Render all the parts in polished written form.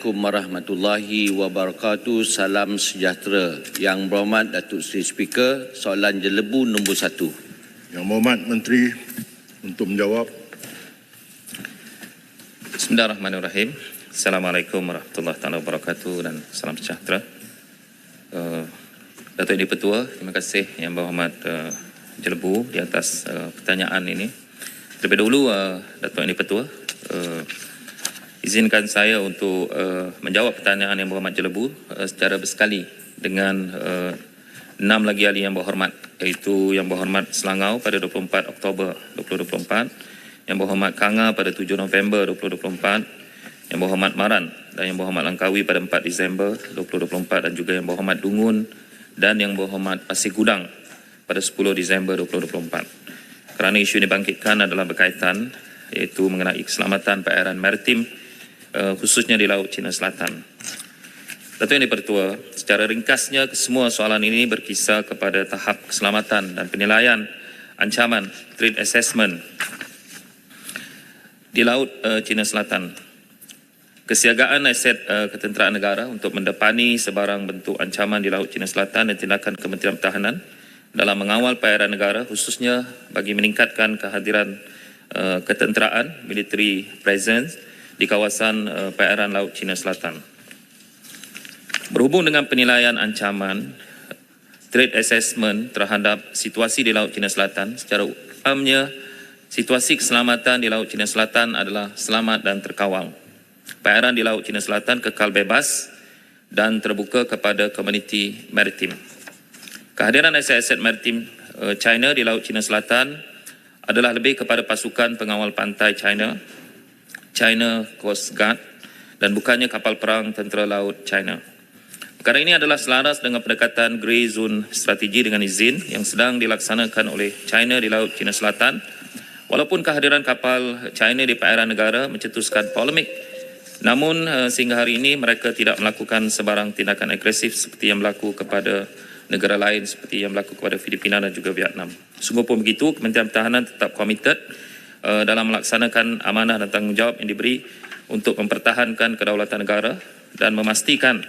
Assalamualaikum warahmatullahi wabarakatuh. Salam sejahtera. Yang berhormat Datuk Seri Speaker, soalan jelebu nombor 1. Yang berhormat Menteri untuk menjawab. Bismillahirrahmanirrahim. Assalamualaikum warahmatullahi wabarakatuh dan salam sejahtera. Datuk Yang Di-Pertua, terima kasih Yang Berhormat Jelebu di atas pertanyaan ini. Terlebih dahulu, Datuk Yang Di-Pertua, izinkan saya untuk menjawab pertanyaan Yang Berhormat Jelebu secara bersekali dengan 6 lagi ahli Yang Berhormat, iaitu Yang Berhormat Selangau pada 24 Oktober 2024, Yang Berhormat Kanga pada 7 November 2024, Yang Berhormat Maran dan Yang Berhormat Langkawi pada 4 Disember 2024 dan juga Yang Berhormat Dungun dan Yang Berhormat Pasir Gudang pada 10 Disember 2024. Kerana isu ini bangkitkan adalah berkaitan iaitu mengenai keselamatan perairan maritim khususnya di Laut Cina Selatan. Datuk Yang Di-Pertua, secara ringkasnya kesemua soalan ini berkisar kepada tahap keselamatan dan penilaian ancaman threat assessment di Laut Cina Selatan. Kesiagaan aset ketenteraan negara untuk mendepani sebarang bentuk ancaman di Laut Cina Selatan dan tindakan Kementerian Pertahanan dalam mengawal perairan negara khususnya bagi meningkatkan kehadiran ketenteraan military presence di kawasan perairan Laut Cina Selatan. Berhubung dengan penilaian ancaman threat assessment terhadap situasi di Laut Cina Selatan, secara umumnya situasi keselamatan di Laut Cina Selatan adalah selamat dan terkawal. Perairan di Laut Cina Selatan kekal bebas dan terbuka kepada komuniti maritim. Kehadiran aset-aset maritim China di Laut Cina Selatan adalah lebih kepada pasukan pengawal pantai China, China Coast Guard dan bukannya kapal perang tentera laut China. Perkara ini adalah selaras dengan pendekatan Grey Zone strategi dengan izin yang sedang dilaksanakan oleh China di Laut Cina Selatan. Walaupun kehadiran kapal China di perairan negara mencetuskan polemik, namun sehingga hari ini mereka tidak melakukan sebarang tindakan agresif seperti yang berlaku kepada negara lain seperti yang berlaku kepada Filipina dan juga Vietnam. Sungguh pun begitu, Kementerian Pertahanan tetap komited dalam melaksanakan amanah dan tanggungjawab yang diberi untuk mempertahankan kedaulatan negara dan memastikan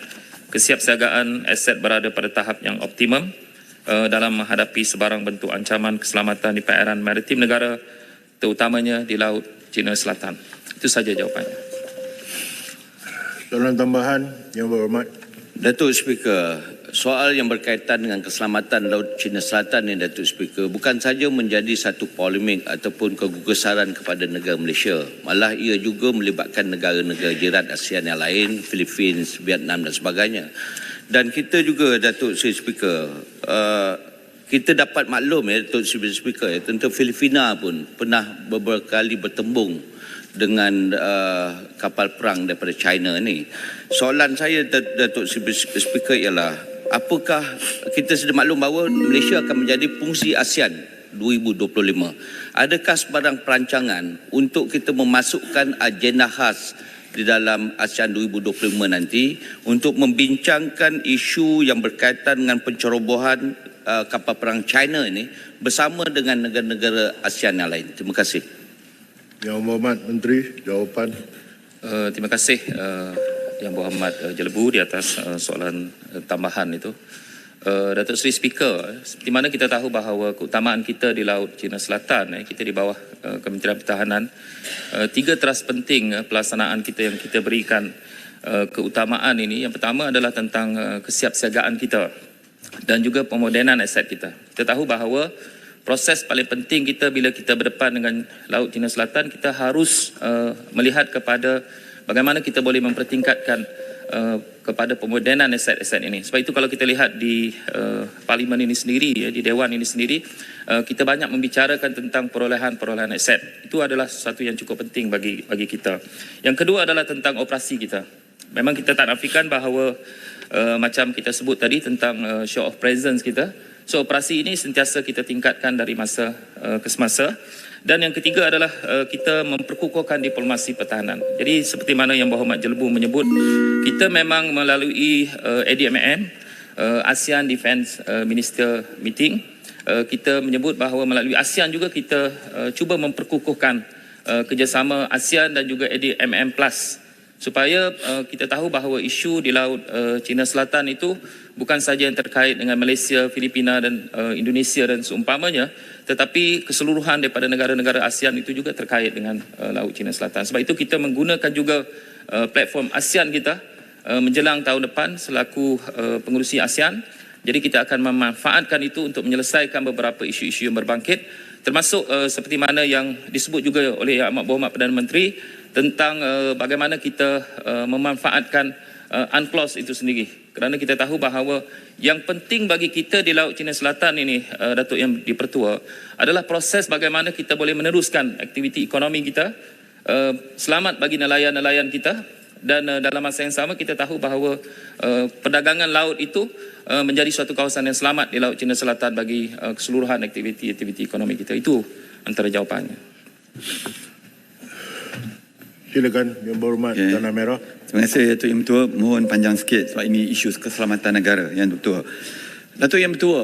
kesiapsiagaan aset berada pada tahap yang optimum dalam menghadapi sebarang bentuk ancaman keselamatan di perairan maritim negara, terutamanya di Laut Cina Selatan. Itu saja jawapannya. Soalan tambahan Yang Berhormat. Datuk Speaker, soal yang berkaitan dengan keselamatan Laut Cina Selatan ni, Datuk Speaker, bukan saja menjadi satu polemik ataupun kegugusaran kepada negara Malaysia, malah ia juga melibatkan negara-negara jiran ASEAN yang lain, Filipina, Vietnam dan sebagainya. Dan kita juga, Datuk Seri Speaker, kita dapat maklum ya, Datuk Seri Speaker, ya, tentera Filipina pun pernah beberapa kali bertembung dengan kapal perang daripada China ni. Soalan saya, Datuk Speaker, ialah apakah kita sudah maklum bahawa Malaysia akan menjadi fungsi ASEAN 2025. Adakah sebarang perancangan untuk kita memasukkan agenda khas di dalam ASEAN 2025 nanti untuk membincangkan isu yang berkaitan dengan pencerobohan kapal perang China ini bersama dengan negara-negara ASEAN yang lain? Terima kasih. Yang Berhormat Menteri, jawapan. Terima kasih Yang Berhormat Jelebu di atas soalan tambahan itu. Datuk Seri Speaker, seperti mana kita tahu bahawa keutamaan kita di Laut Cina Selatan, kita di bawah Kementerian Pertahanan, 3 teras penting pelaksanaan kita yang kita berikan keutamaan ini. Yang pertama adalah tentang kesiapsiagaan kita dan juga pemodenan aset kita. Kita tahu bahawa proses paling penting kita bila kita berdepan dengan Laut Cina Selatan, kita harus melihat kepada bagaimana kita boleh mempertingkatkan kepada pemodenan aset-aset ini. Sebab itu kalau kita lihat di parlimen ini sendiri, ya, di Dewan ini sendiri, kita banyak membicarakan tentang perolehan aset. Itu adalah sesuatu yang cukup penting bagi kita. Yang kedua adalah tentang operasi kita. Memang kita tak nafikan bahawa macam kita sebut tadi tentang show of presence kita. So operasi ini sentiasa kita tingkatkan dari masa ke semasa. Dan yang ketiga adalah kita memperkukuhkan diplomasi pertahanan. Jadi seperti mana Yang Berhormat Jelebu menyebut, kita memang melalui ADMM, ASEAN Defence Minister Meeting, kita menyebut bahawa melalui ASEAN juga kita cuba memperkukuhkan kerjasama ASEAN dan juga ADMM Plus supaya kita tahu bahawa isu di Laut Cina Selatan itu bukan saja yang terkait dengan Malaysia, Filipina dan Indonesia dan seumpamanya, tetapi keseluruhan daripada negara-negara ASEAN itu juga terkait dengan Laut Cina Selatan. Sebab itu kita menggunakan juga platform ASEAN kita menjelang tahun depan selaku pengerusi ASEAN. Jadi kita akan memanfaatkan itu untuk menyelesaikan beberapa isu-isu yang berbangkit, termasuk seperti mana yang disebut juga oleh Yang Amat Berhormat Perdana Menteri tentang bagaimana kita memanfaatkan UNCLOS itu sendiri. Kerana kita tahu bahawa yang penting bagi kita di Laut Cina Selatan ini, Datuk Yang Dipertua, adalah proses bagaimana kita boleh meneruskan aktiviti ekonomi kita, selamat bagi nelayan-nelayan kita, dan dalam masa yang sama kita tahu bahawa perdagangan laut itu menjadi suatu kawasan yang selamat di Laut Cina Selatan bagi keseluruhan aktiviti ekonomi kita. Itu antara jawapannya. Silakan Yang Berhormat Tanah Merah. Terima kasih Datuk Yang Bertua. Mohon panjang sikit sebab ini isu keselamatan negara Yang Bertua. Datuk Yang Bertua,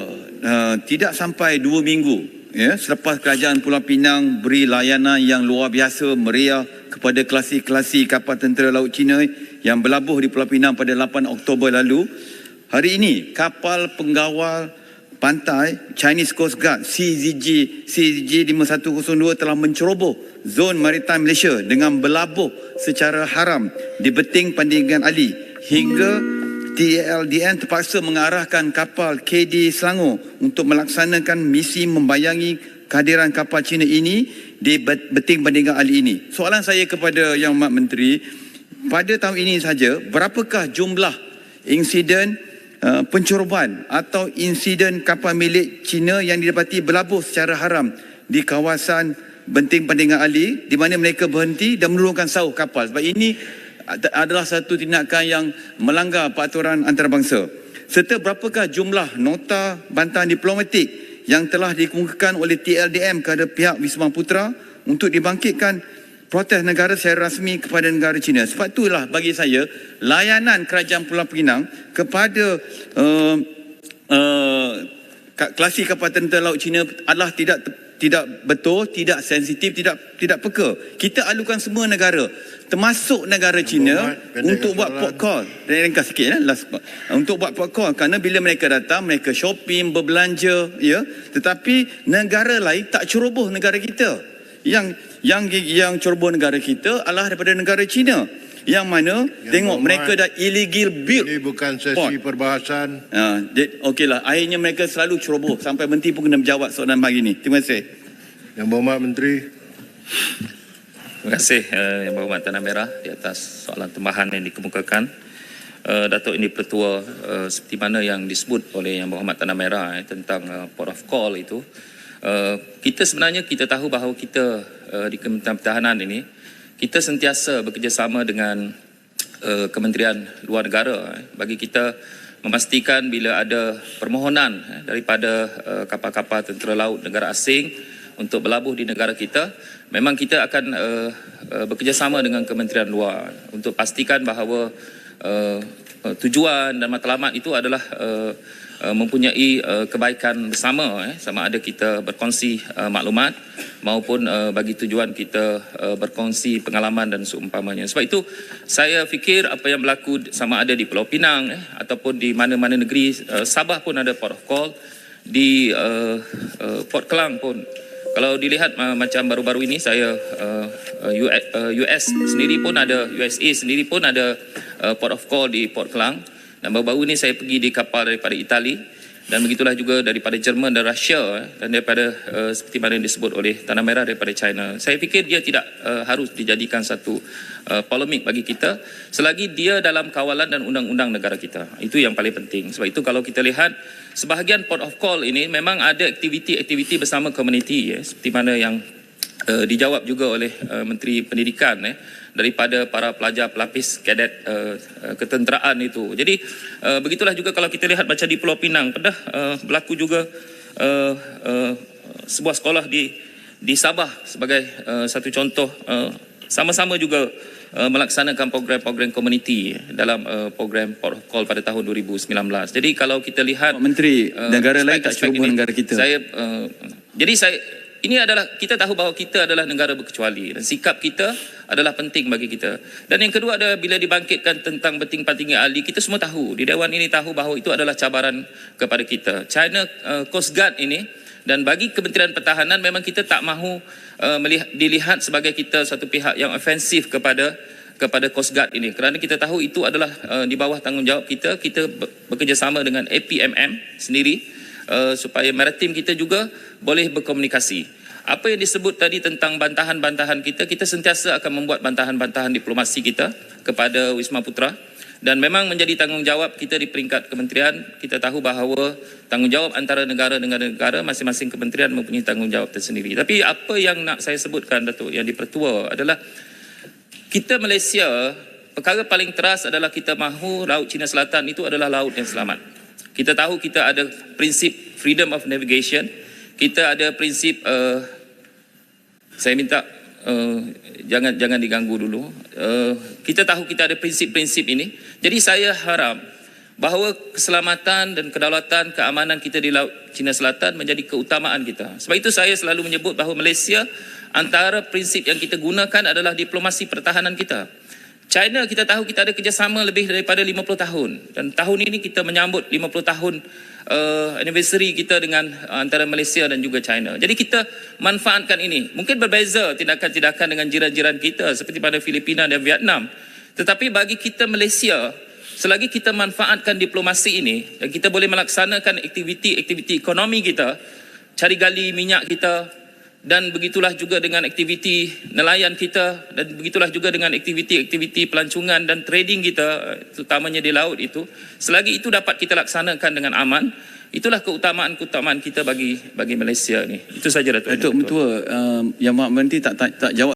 tidak sampai 2 minggu selepas Kerajaan Pulau Pinang beri layanan yang luar biasa meriah kepada klasi-klasi kapal tentera Laut Cina yang berlabuh di Pulau Pinang pada 8 Oktober lalu, hari ini kapal penggawal pantai Chinese Coast Guard CZG 5102 telah menceroboh zon maritim Malaysia dengan berlabuh secara haram di beting Pandeglang Ali, hingga TLDN terpaksa mengarahkan kapal KD Selangor untuk melaksanakan misi membayangi kehadiran kapal Cina ini di beting Pandeglang Ali ini. Soalan saya kepada Yang Amat Menteri, pada tahun ini saja berapakah jumlah insiden pencerobohan atau insiden kapal milik Cina yang didapati berlabuh secara haram di kawasan Benting Pandeglang Ali, di mana mereka berhenti dan menurunkan sauh kapal? Sebab ini adalah satu tindakan yang melanggar peraturan antarabangsa. Serta berapakah jumlah nota bantahan diplomatik yang telah dikemukakan oleh TLDM kepada pihak Wisma Putra untuk dibangkitkan protes negara secara rasmi kepada negara China? Sebab itulah bagi saya layanan Kerajaan Pulau Pinang kepada klasi kapal tentera Laut Cina adalah tidak betul, tidak sensitif, tidak peka. Kita alukan semua negara termasuk negara China untuk buat port call. Dan ringkas sikit untuk buat port call, kerana bila mereka datang mereka shopping, berbelanja, tetapi negara lain tak ceroboh negara kita. Yang ceroboh negara kita adalah daripada negara China, yang mana tengok mereka dah illegal build. Ini bukan sesi perbahasan. Okeylah, akhirnya mereka selalu ceroboh sampai menteri pun kena menjawab soalan pagi ini. Terima kasih. Yang Berhormat Menteri. Terima kasih Yang Berhormat Tanah Merah di atas soalan tambahan yang dikemukakan. Datuk Yang Dipertua, seperti mana yang disebut oleh Yang Berhormat Tanah Merah tentang port of call itu, kita sebenarnya kita tahu bahawa kita di Kementerian Pertahanan ini kita sentiasa bekerjasama dengan Kementerian Luar Negara bagi kita memastikan bila ada permohonan daripada kapal-kapal tentera laut negara asing untuk berlabuh di negara kita, memang kita akan bekerjasama dengan Kementerian Luar untuk pastikan bahawa tujuan dan matlamat itu adalah mempunyai kebaikan bersama, sama ada kita berkongsi maklumat maupun bagi tujuan kita berkongsi pengalaman dan seumpamanya. Sebab itu saya fikir apa yang berlaku sama ada di Pulau Pinang ataupun di mana-mana negeri, Sabah pun ada port of call, di Port Klang pun. Kalau dilihat macam baru-baru ini saya US sendiri pun ada, USA sendiri pun ada port of call di Port Klang. Dan baru-baru ini saya pergi di kapal daripada Itali, dan begitulah juga daripada Jerman dan Rusia, dan daripada seperti mana yang disebut oleh Tanah Merah daripada China. Saya fikir dia tidak harus dijadikan satu polemik bagi kita selagi dia dalam kawalan dan undang-undang negara kita. Itu yang paling penting. Sebab itu kalau kita lihat sebahagian port of call ini memang ada aktiviti-aktiviti bersama komuniti, seperti mana yang dijawab juga oleh Menteri Pendidikan daripada para pelajar pelapis kadet ketenteraan itu. Jadi begitulah juga kalau kita lihat macam di Pulau Pinang pernah berlaku juga sebuah sekolah di Sabah sebagai satu contoh, sama-sama juga melaksanakan program-program komuniti dalam program Port of Call pada tahun 2019. Jadi kalau kita lihat Menteri, negara lain tak ceroboh negara kita. Jadi ini adalah, kita tahu bahawa kita adalah negara berkecuali dan sikap kita adalah penting bagi kita. Dan yang kedua adalah bila dibangkitkan tentang bertingkat-tinggi ahli, kita semua tahu, di Dewan ini tahu bahawa itu adalah cabaran kepada kita. China Coast Guard ini, dan bagi Kementerian Pertahanan memang kita tak mahu dilihat sebagai kita satu pihak yang ofensif kepada Coast Guard ini, kerana kita tahu itu adalah di bawah tanggungjawab kita. Kita bekerjasama dengan APMM sendiri supaya maritim kita juga boleh berkomunikasi. Apa yang disebut tadi tentang bantahan-bantahan kita, kita sentiasa akan membuat bantahan-bantahan diplomasi kita kepada Wisma Putra, dan memang menjadi tanggungjawab kita di peringkat kementerian. Kita tahu bahawa tanggungjawab antara negara dengan negara, masing-masing kementerian mempunyai tanggungjawab tersendiri. Tapi apa yang nak saya sebutkan, Datuk, yang dipertua adalah kita Malaysia, perkara paling teras adalah kita mahu Laut Cina Selatan itu adalah laut yang selamat. Kita tahu kita ada prinsip freedom of navigation, kita ada prinsip saya minta jangan diganggu dulu. Kita tahu kita ada prinsip-prinsip ini. Jadi saya harap bahawa keselamatan dan kedaulatan, keamanan kita di Laut Cina Selatan menjadi keutamaan kita. Sebab itu saya selalu menyebut bahawa Malaysia, antara prinsip yang kita gunakan adalah diplomasi pertahanan kita. China, kita tahu kita ada kerjasama lebih daripada 50 tahun. Dan tahun ini kita menyambut 50 tahun anniversary kita dengan antara Malaysia dan juga China. Jadi kita manfaatkan ini. Mungkin berbeza tindakan-tindakan dengan jiran-jiran kita seperti pada Filipina dan Vietnam. Tetapi bagi kita Malaysia, selagi kita manfaatkan diplomasi ini dan kita boleh melaksanakan aktiviti-aktiviti ekonomi kita, cari gali minyak kita, dan begitulah juga dengan aktiviti nelayan kita, dan begitulah juga dengan aktiviti-aktiviti pelancongan dan trading kita, terutamanya di laut itu, selagi itu dapat kita laksanakan dengan aman, itulah keutamaan-keutamaan kita bagi Malaysia ni. Itu saja, Datuk. Datuk Mentua, yang Mak Menteri tak jawab